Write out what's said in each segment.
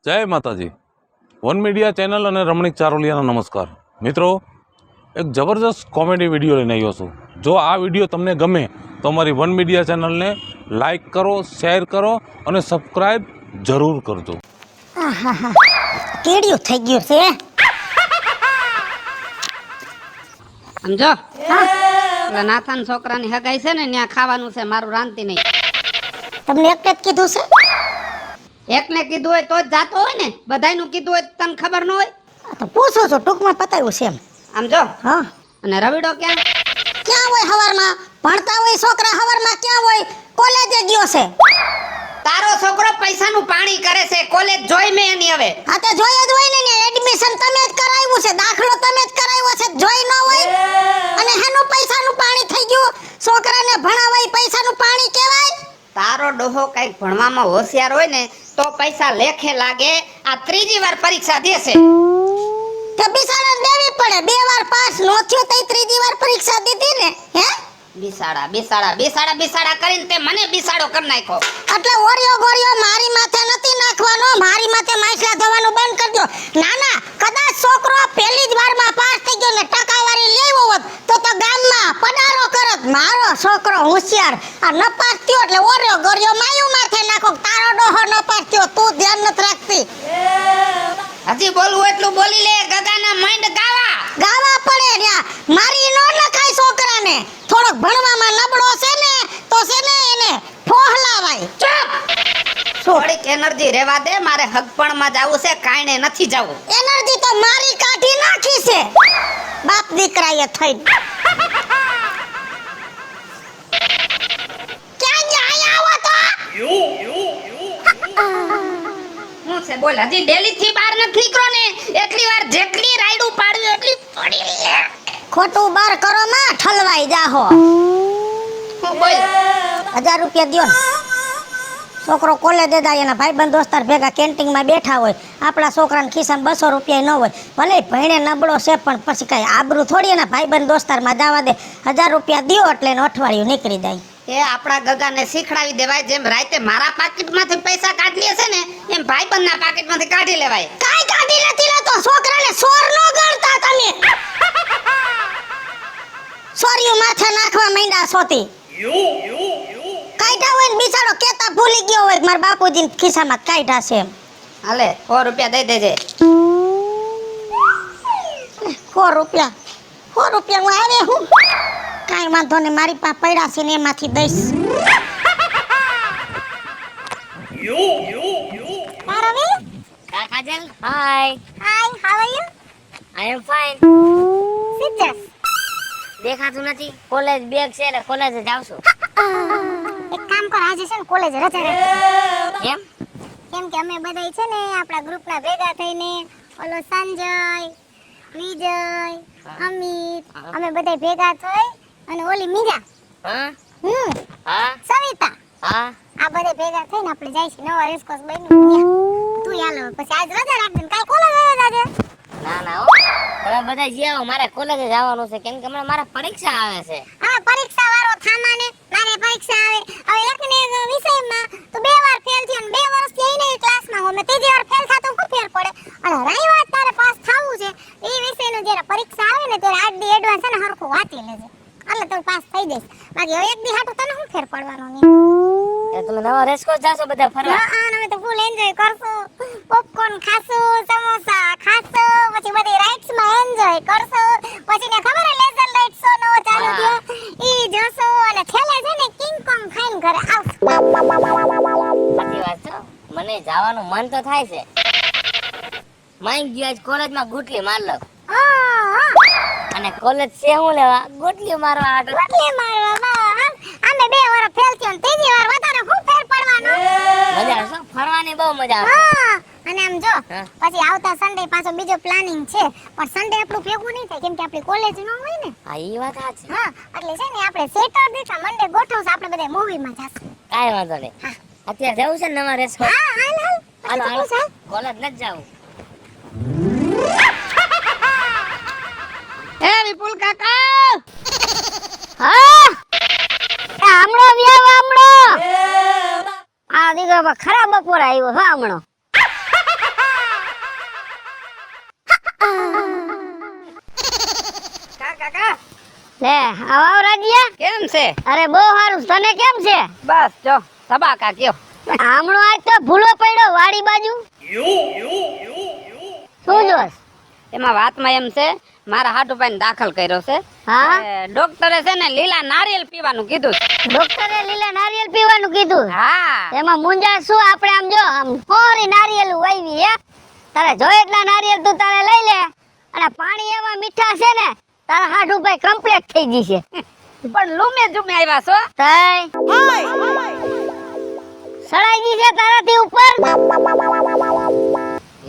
જય માતાજી. One media channel અને રમણીક ચારોલિયાનો નમસ્કાર. મિત્રો, એક જબરજસ્ત કોમેડી વિડીયો લઈને આવ્યો છું. જો આ વિડીયો તમને ગમે તો અમારી વન મીડિયા ચેનલને લાઈક કરો, શેર કરો અને સબસ્ક્રાઈબ જરૂર કરજો. કેડિયું થઈ ગયું છે. સમજો નાથાન છોકરાની હગાઈ છે ને ત્યાં ખાવાનું છે, મારું રાંધતી નહીં. તમને એક જ કીધું છે? એકને કીધું હોય તો જ જાતો હોય ને, બધાયનું કીધું હોય તને ખબર ન હોય? આ તો પૂછો છો, ટૂંકમાં પતાવ્યું છે એમ. આમ જો. હા. અને રવિડો ક્યાં હોય? હવારમાં ભણતા હોય છોકરા, હવારમાં ક્યાં હોય? કોલેજે ગયો છે. તારો છોકરો પૈસાનું પાણી કરે છે, કોલેજ જોઈ મે એની હવે. આ તો જોઈ જ હોય ને, એડમિશન તમે જ કરાવ્યું છે, દાખલો તમે જ કરાવ્યો છે, જોઈ ન હોય? અને હેનું પૈસાનું પાણી થઈ ગયું? છોકરાને ભણાવાય પૈસાનું પાણી કહેવાય? તારો ડોહો કઈક ભણવામાં હોશિયાર હોય ને તો પૈસા લેખે લાગે. આ ત્રીજી વાર પરીક્ષા દેશે. તો બિસાડા દેવી પડે. 2 વાર પાસ નો થયો તો ત્રીજી વાર પરીક્ષા દીધી ને. હે બિસાડા કરીને તે મને બિસાડો કરી નાખ્યો. એટલે ઓરિયો ગોરિયો મારી માથે નથી નાખવાનો, મારી માથે માછલા ધોવાનું બંધ કરી દો. ના કદાચ છોકરો પહેલી જ વારમાં પાસ થઈ ગયો ને ટકાવારી લેવો હોત તો ગામમાં પડારો કરત. મારો છોકરો હોશિયાર, આ નપાસ થયો એટલે ઓરિયો ગોરિયો માયું માથે નાખો. તારો ડોહો નપાસ થયો, તું ધ્યાન નથી રાખતી. હજી બોલવું એટલું બોલી લે. ગગાના માઈન્ડ ગાવા પડે ન્યા. મારી નો નખાય છોકરાને. થોડોક ભણવામાં નબળો છે ને તો છે ને એને ફોહલાવાય. ચૂપ. થોડીક એનર્જી રહેવા દે. મારે હગપણમાં જાવું છે, કાંઈને નથી જાવું. એનર્જી તો મારી કાઢી નાખી છે બાપ દીકરાએ થઈ. ક્યાં જાય આવો તો? હું છે બોલ. હજી ડેલી થી બહાર નથી નીકળો ને, એટલી વાર જેટલી રાઈડું પાડવી એટલી પડી. ખોટું બાર કરો માં ઠલવાઈ જાહો. હું બોલ. 1000 રૂપિયા દ્યો ને. છોકરો કોલેજે જાય એના ભાઈબંધ દોસ્તાર ભેગા કેન્ટીનમાં બેઠા હોય, આપણા છોકરાના ખિસ્સામાં 200 રૂપિયા ન હોય. ભલે ભણે નબળો છે પણ પછી કઈ આબરૂ થોડી એના ભાઈબંધ દોસ્તારમાં જવા દે. 1000 રૂપિયા દ્યો એટલે એનું અઠવાડિયું નીકળી જાય. એ આપણા ગગાને શીખડાવી દેવાય. જેમ રાતે મારા પાકીટમાંથી પૈસા કાઢી લેશે ને એમ ભાઈબંધના પાકીટમાંથી કાઢી લેવાય. કાઈ કાઢી નથી લેતો. છોકરાને સોર નો ગણતા તમે. સોરિયું માથે નાખવા માંડ્યા સોતી. કાઢા હોય ને બિચારો કેતા ભૂલી ગયો હોય મારા બાપુજી ખિસ્સામાં કાઢા છે એમ. હાલે 100 રૂપિયા દઈ દેજે. 100 રૂપિયા હું આવે હું? કાઈ વાંધો ને, મારી પાસે પડ્યા છે ને એમાંથી દઈશ. Kajal, hi. Hi, how are you? I am fine. Sisters. દેખાતું નથી. કોલેજ બેગ છે એટલે કોલેજે જાવ છું. એક કામ કર, આજે છે ને કોલેજ રજા રાખી. કેમ? કેમ કે અમે બધાય છે ને આપણા ગ્રુપના ભેગા થઈને ઓલો સંજય, વિજય, અમિત, અમે બધાય ભેગા થઈ અને ઓલી મીરા, હા? હા, સવિતા, હા. આ બધા ભેગા થઈને આપણે જઈશું નવા રેસકોર્સ બન્યું. તું યાલો પછી આજ રજા રાખીને કાલ કોલેજ આવ્યા જાજે. ના હો. તમે બધા જીઓ, મારે કોલેજે જવાનું છે કેમ કે હમણાં મારા પરીક્ષા આવે છે. હા, પરીક્ષા વાળો થામાને મારે પરીક્ષા આવે. હવે એકને એક વિષયમાં તો 2 વાર ફેલ થયો અને 2 વર્ષથી એને ક્લાસમાં હો. મે ત્રીજી વાર ફેલ થાતો શું ફેર પડે? અને રહી વાત તારે પાસ થાવું છે એ વિષયનો જ્યારે પરીક્ષા આવે ને ત્યારે 8 દી એડવાન્સ છે ને હરખું વાંચી લેજે એટલે તું પાસ થઈ જઈશ. બાકી હવે 1 દી હાટું તને શું ફેર પડવાનો ને? એ તમે નવા રેસકોર્સ જાશો બધા ફરવા? હા, અમે તો ફૂલ એન્જોય કરશું. પોપકોર્ન ખાશું, સમોસા ખાશું, પછી બધી રાઇડ્સમાં એન્જોય કરશું. પછી ને ખબર હે લેઝર લાઇટ શો નવો ચાલુ થયો ઈ જોશું અને છેલ્લે છે ને કિંગ કોંગ ખાઈને ઘરે આવશું. સાચી વાત છે. મને જવાનું મન તો થાય છે. માઈક ગયો આજ કોલેજમાં ગુટલી માર લો. અને કોલેજ છે હું લેવા ગુટલી મારવા આટો. ગુટલી મારવા અમે 2 વાર ફેલ થયો ને ત્રીજી વાર વધારે શું ફેર પડવાનો? મજા આવશે. ફરવાની બહુ મજા આવશે. હા, અને આમ જો પછી આવતા સન્ડે પાછો બીજો પ્લાનિંગ છે પણ સન્ડે આપણું ભેગું નહીં થાય કેમ કે આપણી કોલેજ ન હોય ને. હા, ઈ વાત સાચી. હા, એટલે છે ને આપણે સેટરડે કે મન્ડે ગોઠવશું, આપણે બધા મૂવીમાં જાશું. કાઈ વાંધો નહીં. અત્યારે જવું છે ને નવા રેસકોર્સ? હા, હાલ કોલેજ નથી જવું. એ વિપુલ કાકા. હા, આમળો વ્યાવ આમળો. આ દીકરો ખરાબ બપોર આવ્યો હા હમણો. કાકા લે આવ રાજ્યા. કેમ છે? અરે બહુ સારું, તને કેમ છે? બસ જો સબાકા કયો. હમણો આજ તો ભૂલો પડ્યો વાડી બાજુ. શું જોસ? એમાં વાતમાં એમ છે, મારા હાટુભાઈને દાખલ કર્યો છે. હા, ડોક્ટરે છે ને લીલા નારિયેલ પીવાનું કીધું છે. ડોક્ટરે લીલા નારિયેલ પીવાનું કીધું. હા એમાં મુંજા શું, આપણે આમ જો આમ હોરી નારિયેલ વાવી હે. તારે જોઈએ એટલા નારિયેલ તું તારે લઈ લે, અને પાણી એવા મીઠા છે ને તારા હાટુભાઈ કમ્પ્લીટ થઈ જશે. પણ લૂમે જુમે આવ્યા છો. તઈ સડાઈ ગઈ છે તારાથી ઉપર.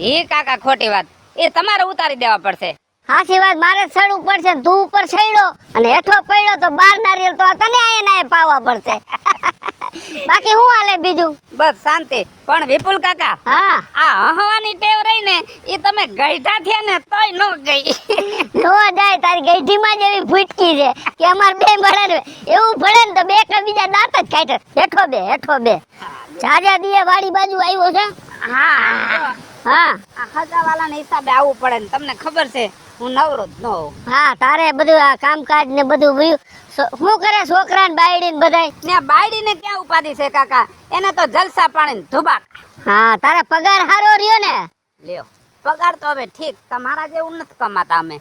ઈ કાકા ખોટી વાત, એ તમારે ઉતારી દેવા પડશે. હાચી વાત, મારે જ સડવું પડશે. તું ઉપર સડ્યો અને હેઠો પડ્યો તો બાર નારિયેલ તો તને આયે પાવા પડશે. બાકી હું હાલે બીજું? બસ શાંતિ. પણ વિપુલ કાકા, હા, આ હવાની ટેવ રહી ને એ તમે ગઈઢા થયા ને તોય ન ગઈ. નો જાય, તારી ગઈઢીમાં જ એવી ફૂટકી છે કે અમાર બે ભણે એવું ભણે ને તો બે કે બીજા દાંત જ કાઢે. હેઠો બે, હેઠો બે. જાજા દીએ વાડી બાજુ આવ્યો છે. હા હા આ ખજાવાલાના હિસાબે આવવું પડે ને તમને ખબર છે હું નવરો જ ન હોઉં. હા, તારે બધું આ કામકાજ ને બધું વયું. શું કરે છોકરા ને બાયડી ને બધાય? ને બાયડીને ક્યાં ઉપાધિ છે કાકા, એને તો જલસા પાણી ને ધુબાક. હા, તારે પગાર હારો રહ્યો ને? લ્યો પગાર તો હવે ઠીક, તમારા જેવું નથી કમાતા અમે.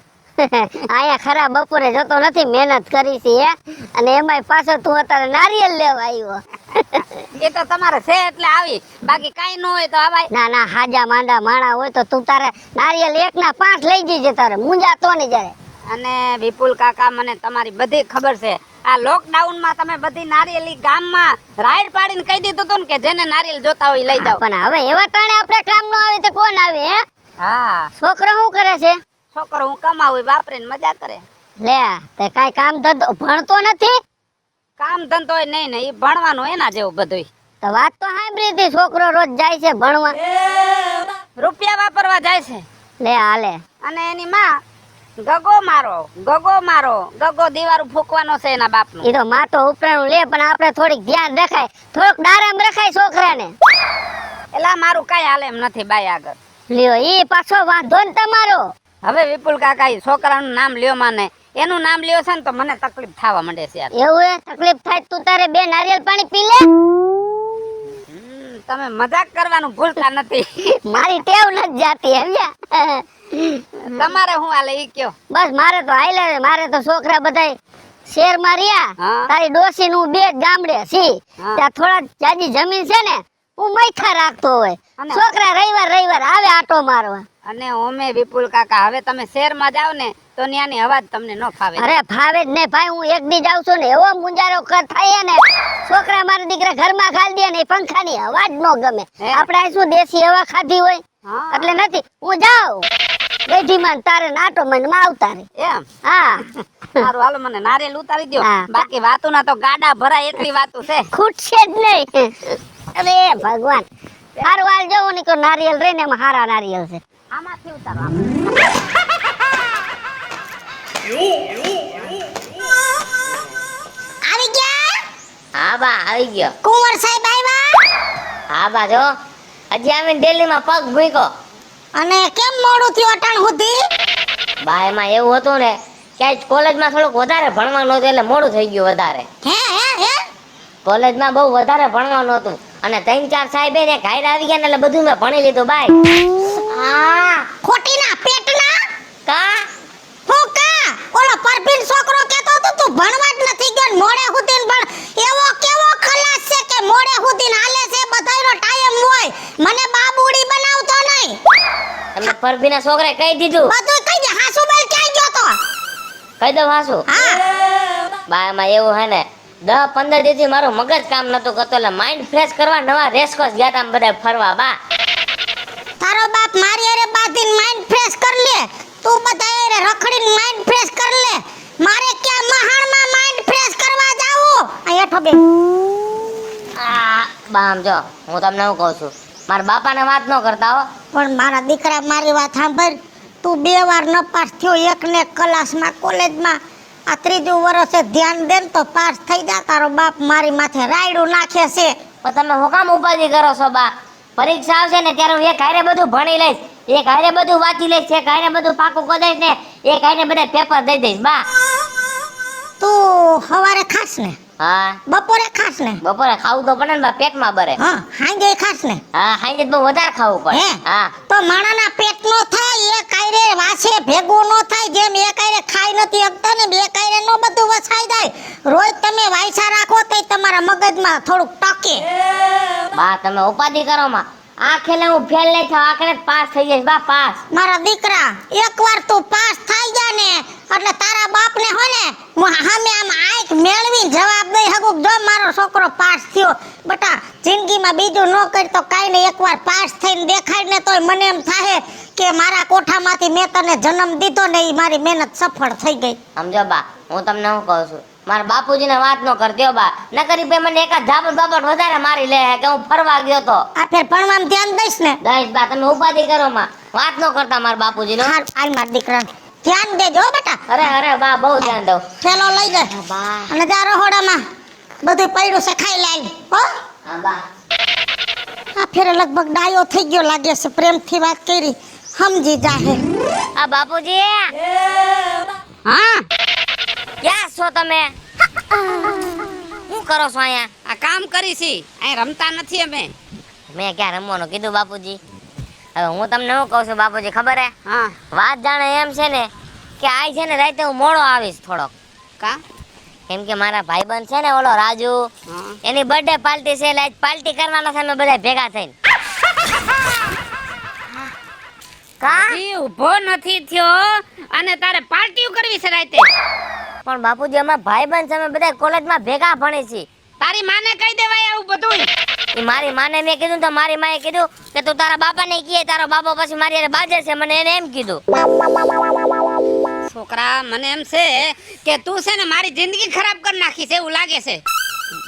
આયા ખરા બપોરે જતો નથી, મહેનત કરી છે હે. અને એમાંય પાછો તું અત્યારે નારિયેલ લેવા આવ્યો. એ તો તમારે છે એટલે આવી, બાકી કાઈ ન હોય તો આવાય. ના ના, હાજા માંડા માણા હોય તો તું તારે નારિયેલ 1 ના 5 લઈ જજે, તારે મુંજા તો ને જાય. અને વિપુલ કાકા, મને તમારી બધી ખબર છે. આ લોકડાઉન માં તમે બધી નારિયેલી ગામમાં રાઈડ પાડીને કહી દીધું હતું ને કે જેને નારિયેલ જોતા હોય લઈ જાઓ. પણ હવે એવા ટાણે આપણે કામ ન આવે તો કોણ આવે હે? હા, છોકરો શું કરે છે? છોકરો હું કમાવું વાપરીને મજા કરે. લે, તે કાઈ કામ ધંધો ભણતો નથી? કામ ધંધો હોય નહીં ને, એ ભણવાનું એના જેવું બધું. તો વાત તો સાંભળી હતી, છોકરો રોજ જાય છે ભણવા. રૂપિયા વાપરવા જાય છે. લે હાલે. અને એની માં ગગો મારો ગગો દીવારું ફૂકવાનો છે એના બાપનું. એ તો માટો ઉપરાણું લે, પણ આપણે થોડીક ધ્યાન રખાય, થોડોક દારામ રખાય છોકરાને. એલા મારું કઈ હાલે એમ નથી બાઈ આગળ. લ્યો, ઈ પાછો વાંધો ને તમારો. હવે વિપુલ કાકા, ઈ છોકરાનું નામ લ્યો માને, એનું નામ લ્યો છે ને તો મને તકલીફ થવા માંડે છે યાર. એવું હે? તકલીફ થાય તું તારે 2 નારિયેલ પાણી પી લે. તમે મજાક કરવાનું ભૂલતા નથી. મારી ટેવ નથી જાતી હવ્યા. તમારે હું હાલે ઈ કયો. બસ મારે તો હાલે. મારે તો છોકરા બધાય શહેરમાં રહ્યા. હા. તારી ડોસી નું 2 ગામડે છી. હા. ત્યાં થોડા જાજી જમીન છે ને, હું મૈથા રાખતો હોય. અને- છોકરા રવિવાર આવે આટો મારવા. અને ઓમે વિપુલ કાકા, હવે તમે શહેરમાં જાવ ને તો ન્યાની અવાજ તમને ન ફાવે. અરે ફાવે જ ને ભાઈ, હું એક દી જાઉં છું ને એવો મુંજારો થાય ને, છોકરા મારા દીકરા ઘરમાં ખાલી દે ને, એ પંખાની અવાજ ન ગમે. હે? આપણે આ શું દેશી હવા ખાધી હોય હા. એટલે નથી. હું જાઉં ગઈઢીમાં ને તારે નાટો મને માં આવતા રે. એમ હા, સારું, હાલો મને નારિયેલ ઉતારી દો. હા. બાકી વાતું ના તો ગાડા ભરાય એટલી વાતું છે. ખૂટશે જ નહીં. અરે ભગવાન, સારું હાલ જવું નહીં તો નારિયેલ રહીને એમાં હારા નારિયેલ છે. આમાંથી ઉતારો. આવી ગયા? હા બા આવી ગયો. કુંવર સાહેબ આવ્યા? હા બા જો હજી આવીને દિલ્હીમાં પગ મૂક્યો. અને કેમ મોડું થયું અટાણ સુધી? બા એમાં એવું હતું ને કે આજ કોલેજમાં થોડુંક વધારે ભણવાનું હતું એટલે મોડું થઈ ગયું વધારે. હે કોલેજમાં બહુ વધારે ભણવાનું હતું અને 3-4 સાહેબે ને ઘાયર આવી ગયા ને એટલે બધું મેં ભણી લીધું બાય. આ ખોટીના પેટના કા હું કા ઓલો પરભીન છોકરો કહેતો હતો તું ભણવા જ નથી ગયો ને મોડે હુધીન ભણ. એવો કેવો ખલાસ છે કે મોડે હુધીન હાલે છે, બધાયનો ટાઈમ હોય. મને બાબુડી બનાવતો નહીં. તમને પરભીના છોકરાએ કહી દીધું. બધું કહી દે. હાસુ બોલ ક્યાં ગયો તો? કહી દઉં હાસુ. હા, બા એમાં એવું હે ને 10-15 દિવસથી મારું મગજ કામ નતું કરતો એટલે માઇન્ડ ફ્રેશ કરવા નવા રેસકોર્સ ગયા તા બધા ફરવા બા. તારો બાપ મારી હારે બાંધીને માઇન્ડ ફ્રેશ કર લે. તું બધા હારે રખડીને માઇન્ડ ફ્રેશ કર લે. મારે ક્યાં મહાણમાં માઇન્ડ ફ્રેશ કરવા જાવું? આ હેઠો બે. બા આમ જો હું તમને શું કહું છું, મારા બાપાને વાત ન કરતા હો. પણ મારા દીકરા મારી વાત સાંભળ. તું 2 વાર નપાસ થયો એક ને એક ક્લાસમાં કોલેજમાં. આ 3જું વર્ષે ધ્યાન દે ને તો પાસ થઈ જા. તારો બાપ મારી માથે રાયડું નાખે છે. પણ તમે હું કામ ઉપાધિ કરો છો બા? પરીક્ષા આવશે ને ત્યારે હું એક હારે બધું ભણી લઈશ. એક હારે બધું વાંચી લઈશ, એક હારે બધું પાકું કરી દઈશ ને એક હારે બધા પેપર દઈ દઈશ બા. તું સવારે ખાસ ને, હા બપોરે ખાસ ને, બપોરે ખાવું તો પડે ને બા, પેટમાં બરે. હા સાંજે ખાસ ને. હા હાઈ બહુ વધારે ખાવું પડે. હે? હા તો માણાના પેટ નો થાય, એક કાયરે વાસે ભેગું નો થાય. જેમ એક કાયરે ખાઈ નથી શકતા ને બે કાયરે નો બધું વસાઈ જાય. રોજ તમે વાયસા રાખો તો તમારા મગજમાં થોડુંક ટકે. બા તમે ઉપાધિ કરો માં, આ ખેલે હું ફેલ નહીં થાવ, આ ખેલે પાસ થઈ જઈશ બા, પાસ. મારા દીકરા એકવાર તું પાસ થઈ જા ને એટલે તારા બાપને હો ને સામે આમ આંખ મેળવી જવાબ દઈ હગું, જો મારો છોકરો પાસ થયો. બટા જિંદગીમાં બીજું ન કરી તો કાંઈ નહીં, એકવાર પાસ થઈને દેખાડ ને તોય મને એમ થાય કે મારા કોઠામાંથી મેં તને જન્મ દીધો ને એ મારી મહેનત સફળ થઈ ગઈ. સમજો બા, હું તમને શું કહું છું, મારા બાપુજીને વાત ન કરજો બા, ન કરી ભાઈ મને એકાદ ઝાપટ બાપટ વધારે મારી લે કે હું ફરવા ગયો તો. આ ફેર ભણવામાં ધ્યાન દઈશ ને. દઈશ બા, તમે ઉપાધિ કરો માં, વાત ન કરતા મારા બાપુજીનો. હાલ આય મારા દીકરા ધ્યાન દેજો હો બેટા. અરે અરે બા બહુ ધ્યાન દઉં. થેલો લઈ લે બા અને જા રહોડામાં બધું પડ્યું છે ખાઈ લે હો. હા બા. આ ફેરે લગભગ ડાયો થઈ ગયો લાગે છે, પ્રેમથી વાત કરી સમજી જાહે. આ બાપુજી હા ક્યાં છો તમે? શું કરો છો અહીંયા? આ કામ કરી છી, અહીં રમતા નથી અમે. મેં ક્યાં રમવાનું કીધું બાપુજી? હવે હું તમને શું કહું છું બાપુજી ખબર હે? હા વાત જાણે એમ છે ને કે આજ છે ને રાતે હું મોડો આવીશ થોડોક, કા કેમ કે મારા ભાઈબંધ છે ને ઓલો રાજુ, હા એની બર્થડે પાર્ટી છે, એટલે આજ પાર્ટી કરવાના છે અમે બધા ભેગા થઈને. કા? હજી ઊભો નથી થયો અને તારે પાર્ટીઓ કરવી છે રાતે? પણ બાપુજી અમારા ભાઈબંધ છે, અમે બધા કોલેજમાં ભેગા ભણી છીએ. તારી માને કહી દેવાય આવું બધું. ઈ મારી માને મેં કીધું તો મારી માએ કીધું કે તું તારા બાપાને કહે, તારો બાપા પછી મારી હારે બાજે છે, મને એને એમ કીધું. છોકરા મને એમ છે કે તું છે ને મારી જિંદગી ખરાબ કરી નાખી છે એવું લાગે છે.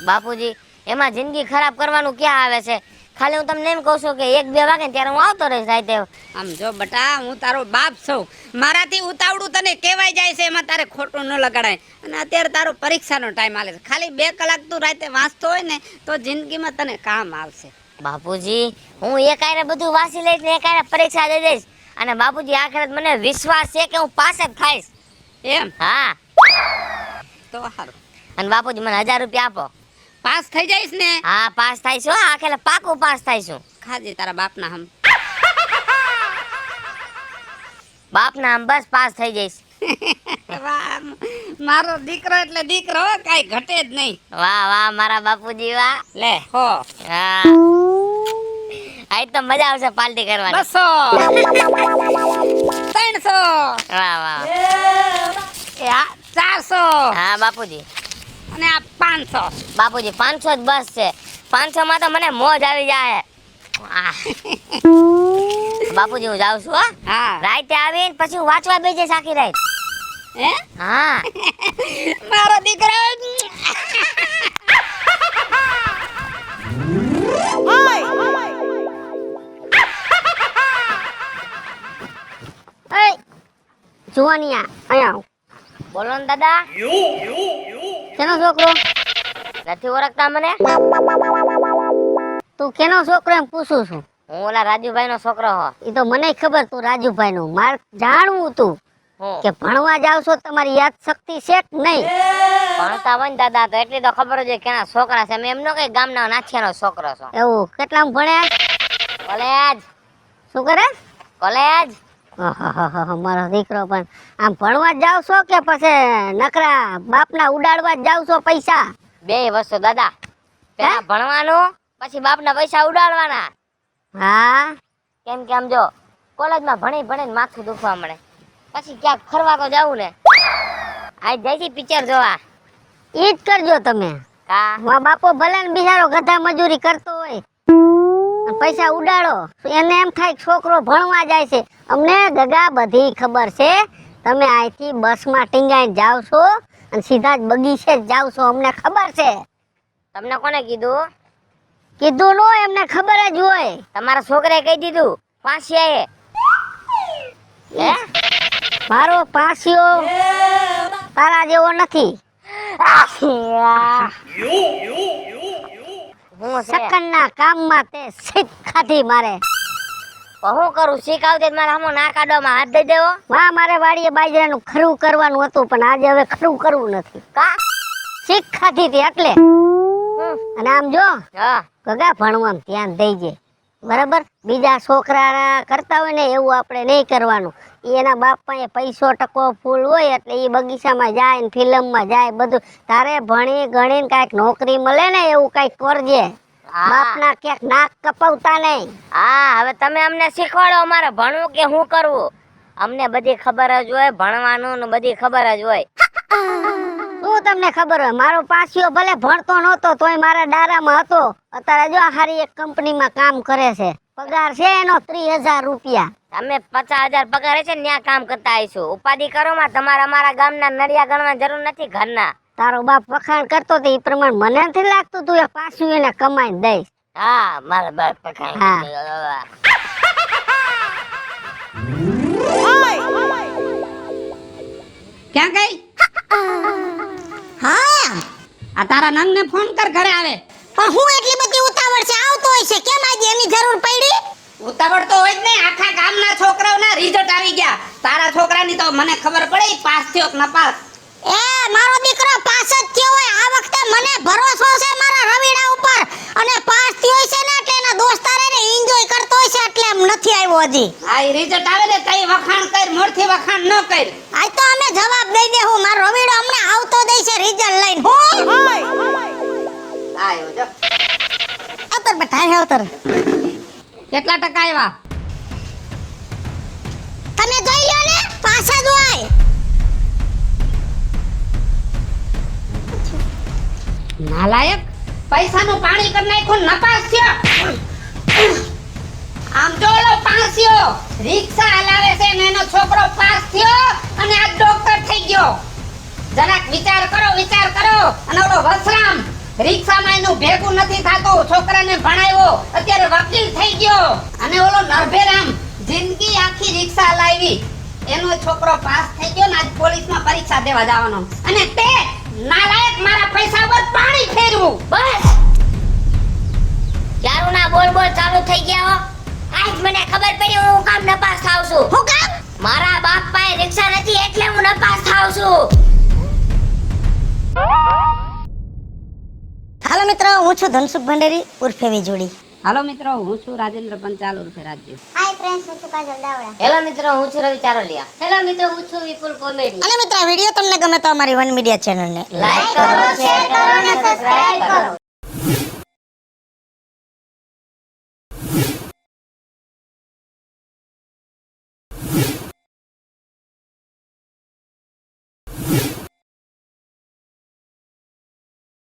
બાપુજી એમાં જિંદગી ખરાબ કરવાનું ક્યાં આવે છે? ખાલી હું તમને એમ કહું છું કે 1-2 વાગે ને ત્યારે હું આવતો રહીશ રાતે. આમ જો બટા, હું તારો બાપ છું, મારાથી ઉતાવળું તને કહેવાય જાય છે, એમાં તારે ખોટું ન લગાડાય. અને અત્યારે તારો પરીક્ષાનો ટાઈમ આલે છે, ખાલી 2 કલાક તું રાતે વાંચતો હોય ને તો જિંદગીમાં તને કામ આવશે. બાપુજી હું એક આયરે બધું વાંચી લઈશ ને એક આયરે પરીક્ષા દઈ દઈશ, અને બાપુજી આખરે મને વિશ્વાસ છે કે હું પાસ જ થઈશ. એમ હા તો સારું, અને બાપુજી મને 1000 રૂપિયા આપો. પાસ થઈ જઈશ ને? હા પાસ થઈશું, આખરે પાકું પાસ થઈશું. ખાજે તારા બાપના હમ. બાપના આમ બસ પાસ થઈ જઈશ. વાહ, મારો દીકરો એટલે દીકરો, કાઈ ઘટે જ નહીં. વાહ વાહ મારા બાપુજી વાહ. લે હો હા આજ તો મજા આવશે પાર્ટી કરવાની. 200 300 વાહ વાહ. એ આ 400 હા બાપુજી. અને આ 500. બાપુજી 500 જ બસ છે, 500 માં તો મને મોજ આવી જાય. આહ. બાપુજી હું જાઉં છું હો. હા રાતે આવીને પછી હું વાંચવા બેસી જઈશ આખી રાત. હે હા મારો દીકરો. એય જુવાનિયા અહીંયા આવ. બોલો ને દાદા. કેનો છોકરો? નથી ઓળખતા મને? તું કેનો છોકરો એમ પૂછું છું? હું ઓલા રાજુભાઈ નો છોકરો હો. એ તો મને ખબર તું રાજુભાઈ નું. માર જાણવું તું હું કે ભણવા જાવ છો તમારી યાદ શક્તિ છે કે નહીં? ભણતા હોય ને દાદા તો એટલી તો ખબર જ હોય કેના છોકરા છે. મેં એમનો કઈ ગામના નાથિયાનો છોકરો છું. એવું કેટલામ ભણ્યા? કોલેજ શું કરે? કોલેજ. આહાહાહા, મારો દીકરો પણ આમ ભણવા જ જાવ છો કે પછી નકરા બાપના ઉડાડવા જ જાવ છો પૈસા? બે વસ્તુ દાદા, પેલા ભણવાનું પછી બાપના પૈસા ઉડાડવાના. હા કેમ કે આમ જો કોલેજમાં ભણી ભણીને માથું દુખવા મળે, પછી ક્યાંક ફરવા તો જાવું ને. આજ જાય છે પિક્ચર જોવા. ઈ જ કરજો તમે. કા મા બાપો ભલે ને બિચારો ગધા મજૂરી કરતો હોય અને પૈસા ઉડાડો, એને એમ થાય કે છોકરો ભણવા જાય છે. અમને ગગા બધી ખબર છે, તમે અહીંથી બસમાં ટીંગાઈને જાવ છો અને સીધા જ બગીચે જ જાવ છો, અમને ખબર છે. તમને કોને કીધું? કીધું નો, એમને ખબર જ હોય. તમારા છોકરાએ કહી દીધું પાસિયાએ. હે મારો પાસિયો તારા જેવો નથી. હું છે સકનના કામમાં તે સીટ ખાધી મારે. તો હું કરું શીખાવતી મારા હમો ના કાઢવામાં હાથ દઈ દેવો. વાહ મારે વાડીએ બાજરાનું ખરું કરવાનું હતું પણ આજે હવે ખરું કરવું નથી. કા શીખ ખાધી હતી એટલે. અને આમ જો હા ગગા ભણવામાં ધ્યાન દેજે બરાબર. બીજા છોકરા કરતા હોય ને એવું આપણે નહીં કરવાનું. એના બાપ પાસે પૈસો ટકો ફૂલ હોય એટલે એ બગીચામાં જાય ને ફિલ્મમાં જાય બધું. તારે ભણી ગણીને કાંઈક નોકરી મળે ને એવું કાંઈક કરજે. હા. બાપના ક્યાંક નાક કપાવતા નહીં. હા હવે તમે અમને શીખવાડો અમારે ભણવું કે શું કરવું. અમને બધી ખબર જ હોય ભણવાનું ને બધી ખબર જ હોય. શું તમને ખબર હોય મારો પાછિયો ભલે ભણતો નહોતો તોય મારા ડારામાં હતો. અત્યારે જો હારી એક કંપનીમાં કામ કરે છે. પગાર છે એનો 30,000 રૂપિયા. તમે 50,000 પગાર છે ને ત્યાં કામ કરતા આવીશું. ઉપાધિ કરો માં તમારે અમારા ગામના નરિયા ગણવાની જરૂર નથી ઘરના. તારો બાપ વખાણ કરતો તો એ પ્રમાણે મને નથી લાગતું તું એ પાછું એને કમાઈને દઈશ. હા મારા બાપ હા. ક્યાં ગઈ? હા આ તારા નંગને ફોન કર, ઘરે આવે. પણ હું એટલી બધી ઉતાવળ છે આવતો હોય છે કેમ આજે એની જરૂર પડી? ઉતાવળ તો હોય જ ને, આખા ગામના છોકરાઓના રિઝલ્ટ આવી ગયા. તારા છોકરાની તો મને ખબર પડે ઈ પાસ થયો કે ન પાસ. એ મારો દીકરો પાસ જ થયો હોય. આ વખતે મને ભરોસો છે મારા રવિડા ઉપર. અને પાસ થયો છે ને એટલે એના દોસ્તારે ને એન્જોય કરતો હોય છે એટલે એમ નથી આવ્યો હજી. આ ઈ રિઝલ્ટ આવે ને તઈ વખાણ કર, મોરથી વખાણ ન કર. આજ તો અમે જવાબ દઈ દેહું. મારો રવિડો અમને આવતો દે છે રિઝલ્ટ લઈને. આયો જો. અતર બેઠા અતર. કેટલા ટકા આવ્યા? તમે જોઈ લ્યો ને પાછા જ હોય. નાલાયક, પૈસાનું પાણી કરી નાખ્યું, નપાસ થયો. આમ જો ઓલો પાસ્યો રિક્ષા હલાવે છે ને એનો છોકરો પાસ થયો અને આ ડોક્ટર થઈ ગયો. જરાક વિચાર કરો. અને ઓલો વસરામ રિક્ષામાં એનું ભેગું નથી થાતું, છોકરાને ભણાવ્યો અત્યારે વકીલ થઈ ગયો. અને ઓલો નરભેરામ જિંદગી આખી રિક્ષા હલાવી, એનો છોકરો પાસ થઈ ગયો ને આજ પોલીસમાં પરીક્ષા દેવા જવાનો. અને તે નાલાયક મારા પૈસા પર પાણી ફેરવું. બસ ચારું ના બોલ બોલ ચાલુ થઈ ગયા હો. આજ મને ખબર પડી હું કામ નપાસ થાવ છું. હું કામ? મારા બાપ પાસે રિક્ષા નથી એટલે હું નપાસ થાવ છું. હાલો મિત્રો હું છું ધનસુખ ભંડેરી ઉર્ફે વીજોડી. હાલો મિત્રો, હું છું રાજેન્દ્ર પંચાલ ઉર્ફે રાજ્ય. હાય ફ્રેન્ડ્સ હું છું કાજલ દાવડા. હેલો મિત્રો હું છું રવિ ચારોલિયા. હેલો મિત્રો હું છું વિપુલ કોમેડી. અને મિત્રો આ વિડિયો તમને ગમે તો અમારી વન મીડિયા ચેનલને લાઈક કરો શેર કરો અને સબસ્ક્રાઇબ કરો.